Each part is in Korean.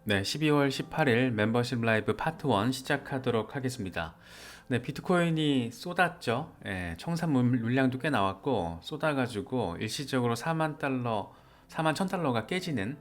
네, 12월 18일 멤버십 라이브 파트 1 시작하도록 하겠습니다. 네, 비트코인이 쏟았죠. 예, 청산 물량도 꽤 나왔고 쏟아가지고 일시적으로 4만 달러, 4만 1,000달러가 깨지는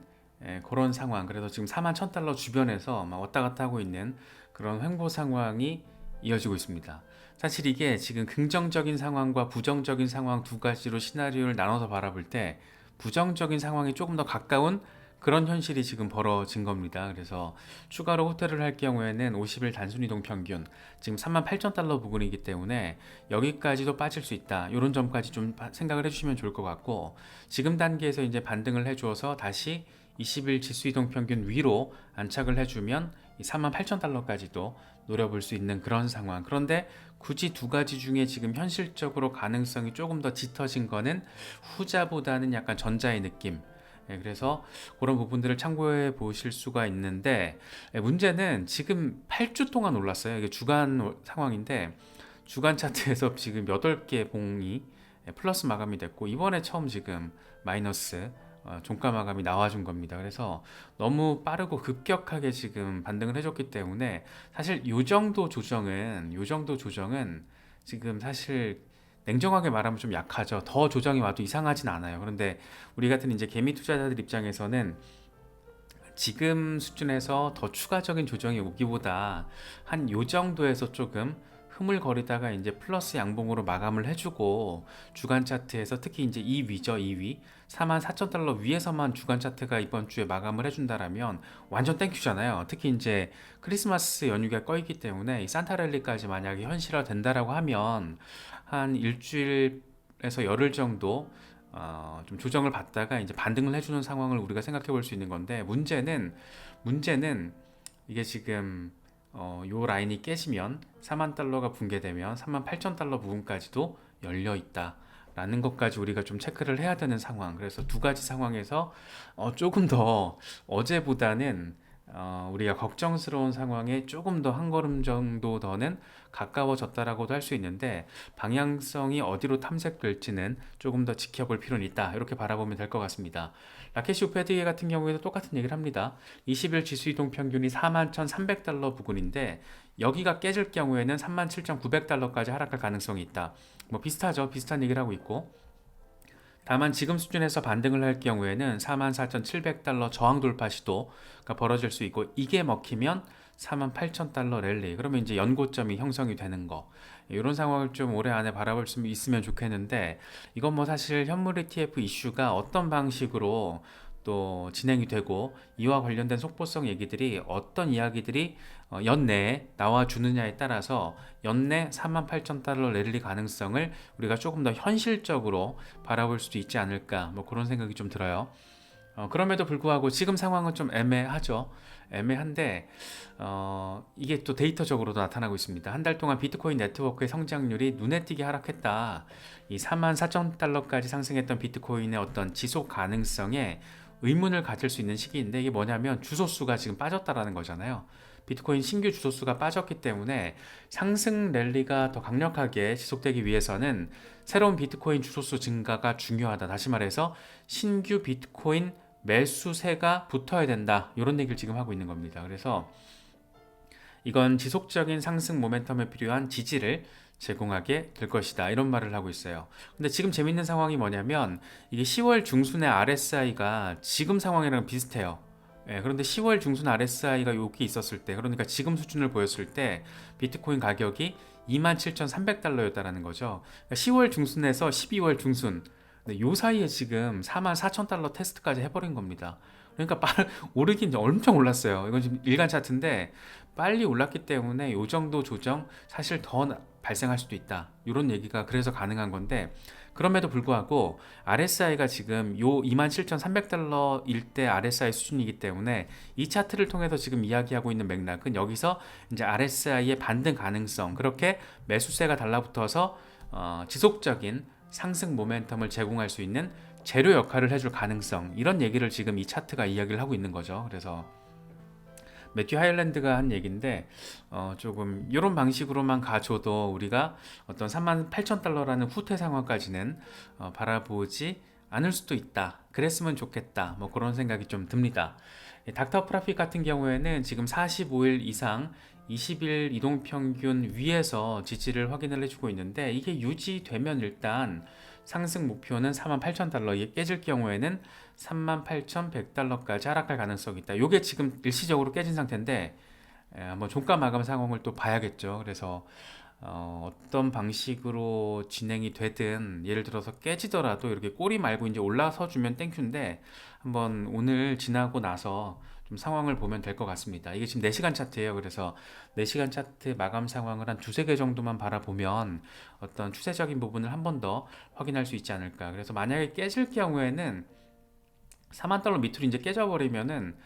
그런 상황. 그래서 지금 4만 1,000달러 주변에서 막 왔다 갔다 하고 있는 그런 횡보 상황이 이어지고 있습니다. 사실 이게 지금 긍정적인 상황과 부정적인 상황 두 가지로 시나리오를 나눠서 바라볼 때 부정적인 상황이 조금 더 가까운 그런 현실이 지금 벌어진 겁니다. 그래서 추가로 호텔을 할 경우에는 50일 단순이동 평균 지금 38,000달러 부근이기 때문에 여기까지도 빠질 수 있다. 이런 점까지 좀 생각을 해주시면 좋을 것 같고, 지금 단계에서 이제 반등을 해주어서 다시 20일 지수 이동 평균 위로 안착을 해주면 38,000달러까지도 노려볼 수 있는 그런 상황. 그런데 굳이 두 가지 중에 지금 현실적으로 가능성이 조금 더 짙어진 거는 후자보다는 약간 전자의 느낌. 그래서 그런 부분들을 참고해 보실 수가 있는데, 문제는 지금 8주 동안 올랐어요. 이게 주간 상황인데 주간 차트에서 지금 8개 봉이 플러스 마감이 됐고, 이번에 처음 지금 마이너스 종가 마감이 나와준 겁니다. 그래서 너무 빠르고 급격하게 지금 반등을 해줬기 때문에 사실 요 정도 조정은 지금 사실 냉정하게 말하면 좀 약하죠. 더 조정이 와도 이상하진 않아요. 그런데 우리 같은 이제 개미 투자자들 입장에서는 지금 수준에서 더 추가적인 조정이 오기보다 한 요 정도에서 조금 흐물거리다가 이제 플러스 양봉으로 마감을 해주고, 주간 차트에서 특히 이제 2위죠, 2위 44,000달러 위에서만 주간 차트가 이번 주에 마감을 해준다라면 완전 땡큐잖아요. 특히 이제 크리스마스 연휴가 꺼있기 때문에 이 산타랠리까지 만약에 현실화 된다라고 하면 한 일주일에서 열흘 정도 좀 조정을 받다가 이제 반등을 해주는 상황을 우리가 생각해 볼 수 있는 건데, 문제는 이게 지금 요 라인이 깨지면 4만 달러가 붕괴되면 3만 8천 달러 부분까지도 열려 있다 라는 것까지 우리가 좀 체크를 해야 되는 상황. 그래서 두 가지 상황에서 조금 더 어제보다는 우리가 걱정스러운 상황에 조금 더 한 걸음 정도 더는 가까워졌다라고도 할 수 있는데, 방향성이 어디로 탐색될지는 조금 더 지켜볼 필요는 있다, 이렇게 바라보면 될 것 같습니다. 라켓이 우페드의 같은 경우에도 똑같은 얘기를 합니다. 20일 지수 이동 평균이 41,300달러 부근인데 여기가 깨질 경우에는 37,900달러까지 하락할 가능성이 있다. 뭐 비슷하죠. 비슷한 얘기를 하고 있고, 다만 지금 수준에서 반등을 할 경우에는 44,700달러 저항 돌파 시도가 벌어질 수 있고, 이게 먹히면 48,000달러 랠리, 그러면 이제 연고점이 형성이 되는 거, 이런 상황을 좀 올해 안에 바라볼 수 있으면 좋겠는데, 이건 뭐 사실 현물 ETF 이슈가 어떤 방식으로 또 진행이 되고 이와 관련된 속보성 얘기들이 어떤 이야기들이 연내에 나와주느냐에 따라서 연내 48,000달러 랠리 가능성을 우리가 조금 더 현실적으로 바라볼 수도 있지 않을까, 뭐 그런 생각이 좀 들어요. 그럼에도 불구하고 지금 상황은 좀 애매하죠. 애매한데 이게 또 데이터적으로도 나타나고 있습니다. 한 달 동안 비트코인 네트워크의 성장률이 눈에 띄게 하락했다. 이 44,000달러까지 상승했던 비트코인의 어떤 지속 가능성에 의문을 가질 수 있는 시기인데, 이게 뭐냐면 주소수가 지금 빠졌다라는 거잖아요. 비트코인 신규 주소수가 빠졌기 때문에 상승 랠리가 더 강력하게 지속되기 위해서는 새로운 비트코인 주소수 증가가 중요하다. 다시 말해서 신규 비트코인 매수세가 붙어야 된다, 이런 얘기를 지금 하고 있는 겁니다. 그래서 이건 지속적인 상승 모멘텀에 필요한 지지를 제공하게 될 것이다, 이런 말을 하고 있어요. 근데 지금 재밌는 상황이 뭐냐면 이게 10월 중순의 RSI가 지금 상황이랑 비슷해요. 그런데 10월 중순 RSI가 여기 있었을 때, 그러니까 지금 수준을 보였을 때 비트코인 가격이 27,300달러였다라는 거죠. 그러니까 10월 중순에서 12월 중순, 요 사이에 지금 44,000달러 테스트까지 해버린 겁니다. 그러니까 오르긴 이제 엄청 올랐어요. 이건 지금 일간 차트인데 빨리 올랐기 때문에 요 정도 조정 사실 더 발생할 수도 있다, 이런 얘기가 그래서 가능한 건데, 그럼에도 불구하고 RSI가 지금 요 27,300달러일 때 RSI 수준이기 때문에 이 차트를 통해서 지금 이야기하고 있는 맥락은 여기서 이제 RSI의 반등 가능성, 그렇게 매수세가 달라붙어서 지속적인 상승 모멘텀을 제공할 수 있는 재료 역할을 해줄 가능성, 이런 얘기를 지금 이 차트가 이야기를 하고 있는 거죠. 그래서 매튜 하일랜드가 한 얘기인데 조금 이런 방식으로만 가줘도 우리가 어떤 38,000달러라는 후퇴 상황까지는 바라보지 않을 수도 있다, 그랬으면 좋겠다, 뭐 그런 생각이 좀 듭니다. 닥터 프라핏 같은 경우에는 지금 45일 이상 20일 이동평균 위에서 지지를 확인을 해주고 있는데, 이게 유지되면 일단 상승 목표는 48,000달러, 이게 깨질 경우에는 38,100달러까지 하락할 가능성이 있다. 이게 지금 일시적으로 깨진 상태인데, 한번 종가 마감 상황을 또 봐야겠죠. 그래서 어떤 방식으로 진행이 되든, 예를 들어서 깨지더라도 이렇게 꼬리 말고 이제 올라서 주면 땡큐인데, 한번 오늘 지나고 나서 좀 상황을 보면 될 것 같습니다. 이게 지금 4시간 차트예요. 그래서 4시간 차트 마감 상황을 한 두세 개 정도만 바라보면 어떤 추세적인 부분을 한 번 더 확인할 수 있지 않을까. 그래서 만약에 깨질 경우에는 4만 달러 밑으로 이제 깨져버리면은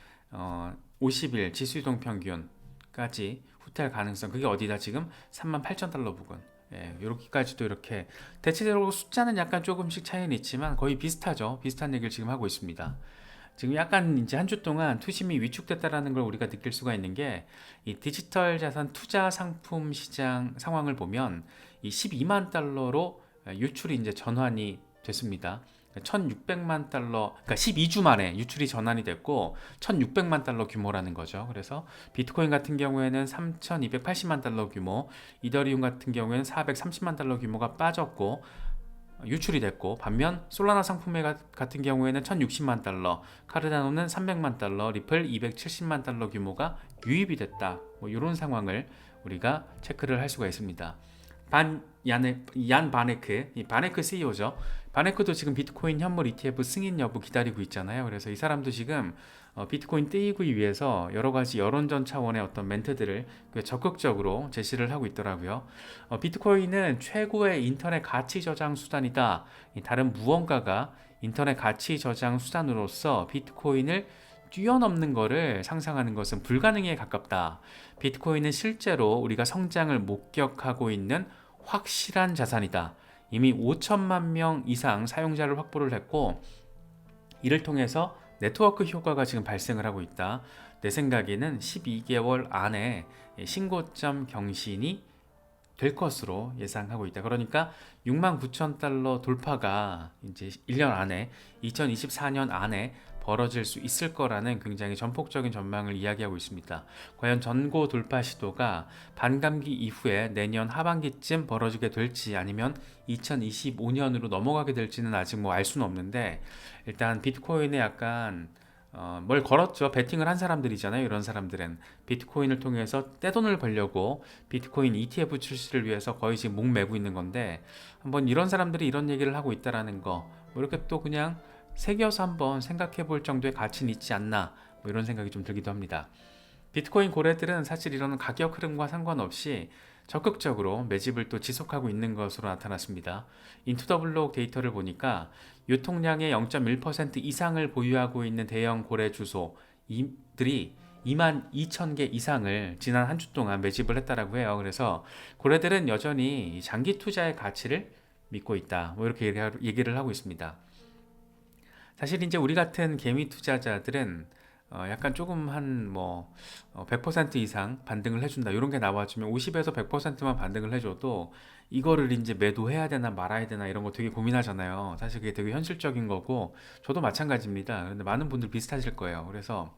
50일 지수이동 평균까지 후퇴할 가능성, 그게 어디다 지금 38,000달러 부근. 예, 여기까지도 이렇게 대체적으로 숫자는 약간 조금씩 차이는 있지만 거의 비슷하죠. 비슷한 얘기를 지금 하고 있습니다. 지금 약간 이제 한 주 동안 투심이 위축됐다라는 걸 우리가 느낄 수가 있는 게, 이 디지털 자산 투자 상품 시장 상황을 보면 이 12만 달러로 유출이 이제 전환이 됐습니다. 1600만 달러, 그러니까 12주 만에 유출이 전환이 됐고 1600만 달러 규모라는 거죠. 그래서 비트코인 같은 경우에는 3280만 달러 규모, 이더리움 같은 경우에는 430만 달러 규모가 빠졌고 유출이 됐고, 반면 솔라나 상품회 같은 경우에는 1060만 달러, 카르다노는 300만 달러, 리플 270만 달러 규모가 유입이 됐다. 뭐 이런 상황을 우리가 체크를 할 수가 있습니다. 얀 바네크, 이 바네크 CEO죠. 바네크도 지금 비트코인 현물 ETF 승인 여부 기다리고 있잖아요. 그래서 이 사람도 지금 비트코인 띄기 위해서 여러 가지 여론전 차원의 어떤 멘트들을 적극적으로 제시를 하고 있더라고요. 비트코인은 최고의 인터넷 가치 저장 수단이다. 다른 무언가가 인터넷 가치 저장 수단으로서 비트코인을 뛰어넘는 것을 상상하는 것은 불가능에 가깝다. 비트코인은 실제로 우리가 성장을 목격하고 있는 확실한 자산이다. 이미 5천만 명 이상 사용자를 확보를 했고, 이를 통해서 네트워크 효과가 지금 발생을 하고 있다. 내 생각에는 12개월 안에 신고점 경신이 될 것으로 예상하고 있다. 그러니까 69,000달러 돌파가 이제 1년 안에, 2024년 안에 벌어질 수 있을 거라는 굉장히 전폭적인 전망을 이야기하고 있습니다. 과연 전고 돌파 시도가 반감기 이후에 내년 하반기쯤 벌어지게 될지, 아니면 2025년으로 넘어가게 될지는 아직 뭐 알 수는 없는데, 일단 비트코인에 약간 뭘 걸었죠. 베팅을 한 사람들이잖아요. 이런 사람들은 비트코인을 통해서 떼돈을 벌려고 비트코인 ETF 출시를 위해서 거의 지금 목매고 있는 건데, 한번 이런 사람들이 이런 얘기를 하고 있다라는 거, 뭐 이렇게 또 그냥 새겨서 한번 생각해 볼 정도의 가치는 있지 않나, 뭐 이런 생각이 좀 들기도 합니다. 비트코인 고래들은 사실 이런 가격 흐름과 상관없이 적극적으로 매집을 또 지속하고 있는 것으로 나타났습니다. 인투더블록 데이터를 보니까 유통량의 0.1% 이상을 보유하고 있는 대형 고래 주소들이 2만 2천 개 이상을 지난 한 주 동안 매집을 했다라고 해요. 그래서 고래들은 여전히 장기 투자의 가치를 믿고 있다. 뭐 이렇게 얘기를 하고 있습니다. 사실 이제 우리 같은 개미 투자자들은 약간 조금 한 뭐 100% 이상 반등을 해준다, 이런 게 나와주면 50에서 100%만 반등을 해줘도 이거를 이제 매도해야 되나 말아야 되나 이런 거 되게 고민하잖아요. 사실 그게 되게 현실적인 거고, 저도 마찬가지입니다. 근데 많은 분들 비슷하실 거예요. 그래서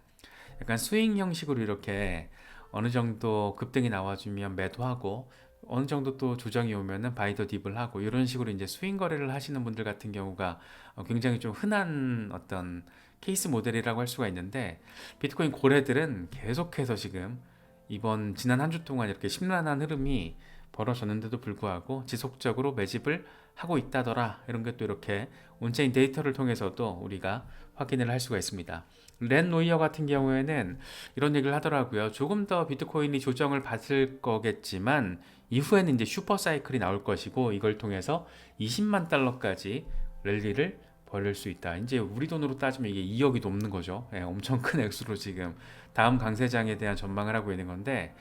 약간 스윙 형식으로 이렇게 어느 정도 급등이 나와주면 매도하고, 어느 정도 또 조정이 오면은 바이 더 딥을 하고, 이런 식으로 이제 스윙 거래를 하시는 분들 같은 경우가 굉장히 좀 흔한 어떤 케이스 모델이라고 할 수가 있는데, 비트코인 고래들은 계속해서 지금 이번 지난 한 주 동안 이렇게 심란한 흐름이 벌어졌는데도 불구하고 지속적으로 매집을 하고 있다더라, 이런 것도 이렇게 온체인 데이터를 통해서도 우리가 확인을 할 수가 있습니다. 렌 노이어 같은 경우에는 이런 얘기를 하더라고요. 조금 더 비트코인이 조정을 받을 거겠지만 이후에는 이제 슈퍼 사이클이 나올 것이고, 이걸 통해서 20만 달러까지 랠리를 벌일 수 있다. 이제 우리 돈으로 따지면 이게 2억이 넘는 거죠. 예, 엄청 큰 액수로 지금 다음 강세장에 대한 전망을 하고 있는 건데,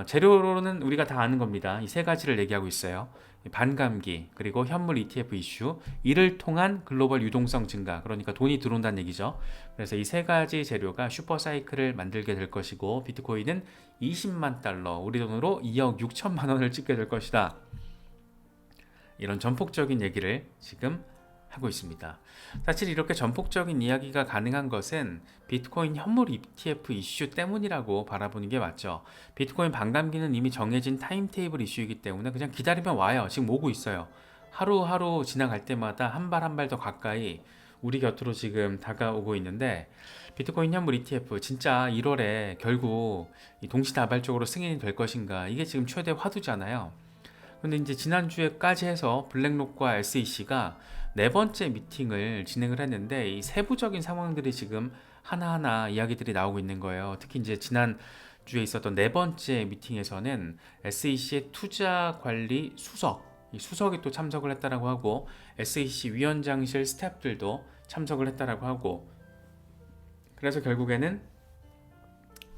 재료로는 우리가 다 아는 겁니다. 이 세 가지를 얘기하고 있어요. 반감기, 그리고 현물 ETF 이슈, 이를 통한 글로벌 유동성 증가, 그러니까 돈이 들어온다는 얘기죠. 그래서 이 세 가지 재료가 슈퍼 사이클을 만들게 될 것이고, 비트코인은 20만 달러, 우리 돈으로 2억 6천만 원을 찍게 될 것이다. 이런 전폭적인 얘기를 지금 하고 있습니다. 사실 이렇게 전폭적인 이야기가 가능한 것은 비트코인 현물 ETF 이슈 때문이라고 바라보는 게 맞죠. 비트코인 반감기는 이미 정해진 타임테이블 이슈이기 때문에 그냥 기다리면 와요. 지금 오고 있어요. 하루하루 지나갈 때마다 한 발 한 발 더 가까이 우리 곁으로 지금 다가오고 있는데, 비트코인 현물 ETF 진짜 1월에 결국 동시다발적으로 승인이 될 것인가, 이게 지금 최대 화두잖아요. 근데 이제 지난주에까지 해서 블랙록과 SEC가 네 번째 미팅을 진행을 했는데, 이 세부적인 상황들이 지금 하나하나 이야기들이 나오고 있는 거예요. 특히 이제 지난주에 있었던 네 번째 미팅에서는 SEC의 투자 관리 수석, 이 수석이 또 참석을 했다라고 하고, SEC 위원장실 스태프들도 참석을 했다라고 하고, 그래서 결국에는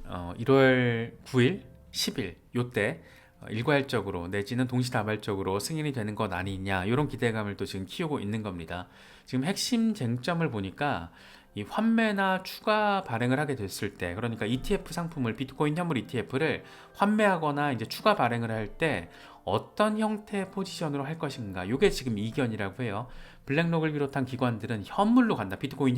1월 9일, 10일 요때 일괄적으로 내지는 동시다발적으로 승인이 되는 것 아니냐, 이런 기대감을 또 지금 키우고 있는 겁니다. 지금 핵심 쟁점을 보니까 이 환매나 추가 발행을 하게 됐을 때, 그러니까 ETF 상품을, 비트코인 현물 ETF를 환매하거나 이제 추가 발행을 할 때 어떤 형태의 포지션으로 할 것인가, 이게 지금 이견이라고 해요. 블랙록을 비롯한 기관들은 현물로 간다, 비트코인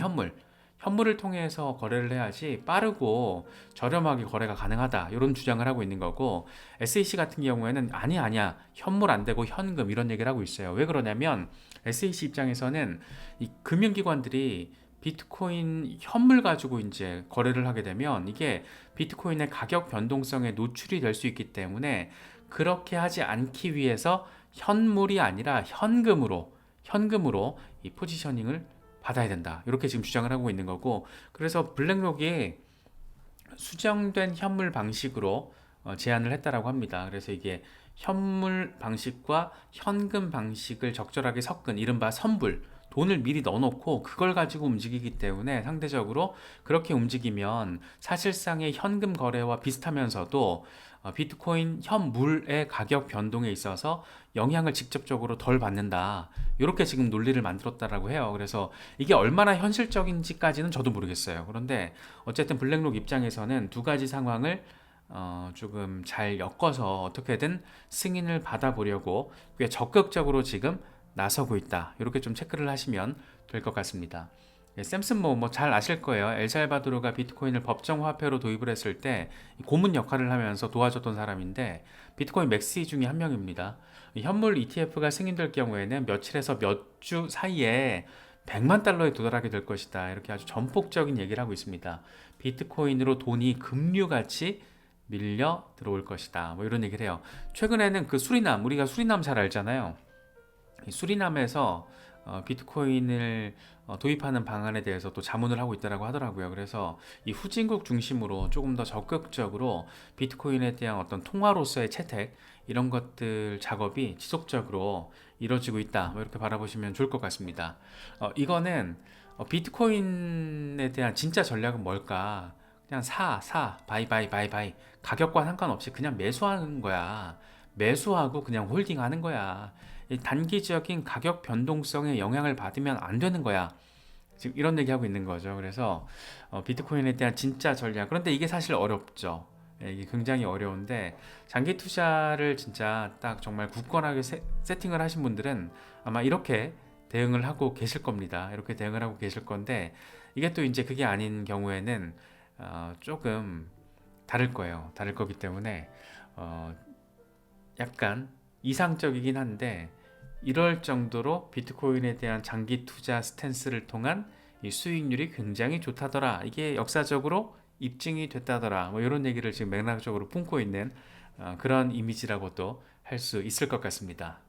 현물을 통해서 거래를 해야지 빠르고 저렴하게 거래가 가능하다, 이런 주장을 하고 있는 거고, SEC 같은 경우에는 아니야 현물 안 되고 현금, 이런 얘기를 하고 있어요. 왜 그러냐면 SEC 입장에서는 이 금융기관들이 비트코인 현물 가지고 이제 거래를 하게 되면 이게 비트코인의 가격 변동성에 노출이 될 수 있기 때문에, 그렇게 하지 않기 위해서 현물이 아니라 현금으로 이 포지셔닝을 받아야 된다, 이렇게 지금 주장을 하고 있는 거고, 그래서 블랙록이 수정된 현물 방식으로 제안을 했다라고 합니다. 그래서 이게 현물 방식과 현금 방식을 적절하게 섞은 이른바 선불, 돈을 미리 넣어놓고 그걸 가지고 움직이기 때문에, 상대적으로 그렇게 움직이면 사실상의 현금 거래와 비슷하면서도 비트코인 현물의 가격 변동에 있어서 영향을 직접적으로 덜 받는다, 이렇게 지금 논리를 만들었다라고 해요. 그래서 이게 얼마나 현실적인지까지는 저도 모르겠어요. 그런데 어쨌든 블랙록 입장에서는 두 가지 상황을 조금 잘 엮어서 어떻게든 승인을 받아보려고 꽤 적극적으로 지금 나서고 있다, 이렇게 좀 체크를 하시면 될 것 같습니다. 샘슨 뭐 잘 아실 거예요. 엘살바도르가 비트코인을 법정 화폐로 도입을 했을 때 고문 역할을 하면서 도와줬던 사람인데, 비트코인 맥시 중에 한 명입니다. 현물 ETF가 승인될 경우에는 며칠에서 몇 주 사이에 100만 달러에 도달하게 될 것이다, 이렇게 아주 전폭적인 얘기를 하고 있습니다. 비트코인으로 돈이 급류같이 밀려 들어올 것이다, 뭐 이런 얘기를 해요. 최근에는 그 수리남, 우리가 수리남 잘 알잖아요. 수리남에서 비트코인을 도입하는 방안에 대해서 또 자문을 하고 있다고 하더라고요. 그래서 이 후진국 중심으로 조금 더 적극적으로 비트코인에 대한 어떤 통화로서의 채택, 이런 것들 작업이 지속적으로 이루어지고 있다, 뭐 이렇게 바라보시면 좋을 것 같습니다. 이거는 비트코인에 대한 진짜 전략은 뭘까? 그냥 바이, 가격과 상관없이 그냥 매수하는 거야. 매수하고 그냥 홀딩하는 거야. 이 단기적인 가격 변동성에 영향을 받으면 안 되는 거야, 지금 이런 얘기하고 있는 거죠. 그래서 비트코인에 대한 진짜 전략, 그런데 이게 사실 어렵죠. 이게 굉장히 어려운데, 장기 투자를 진짜 딱 정말 굳건하게 세팅을 하신 분들은 아마 이렇게 대응을 하고 계실 겁니다. 이렇게 대응을 하고 계실 건데, 이게 또 이제 그게 아닌 경우에는 조금 다를 거예요. 다를 거기 때문에 약간 이상적이긴 한데, 이럴 정도로 비트코인에 대한 장기 투자 스탠스를 통한 이 수익률이 굉장히 좋다더라, 이게 역사적으로 입증이 됐다더라, 뭐 이런 얘기를 지금 맥락적으로 품고 있는 그런 이미지라고도 할 수 있을 것 같습니다.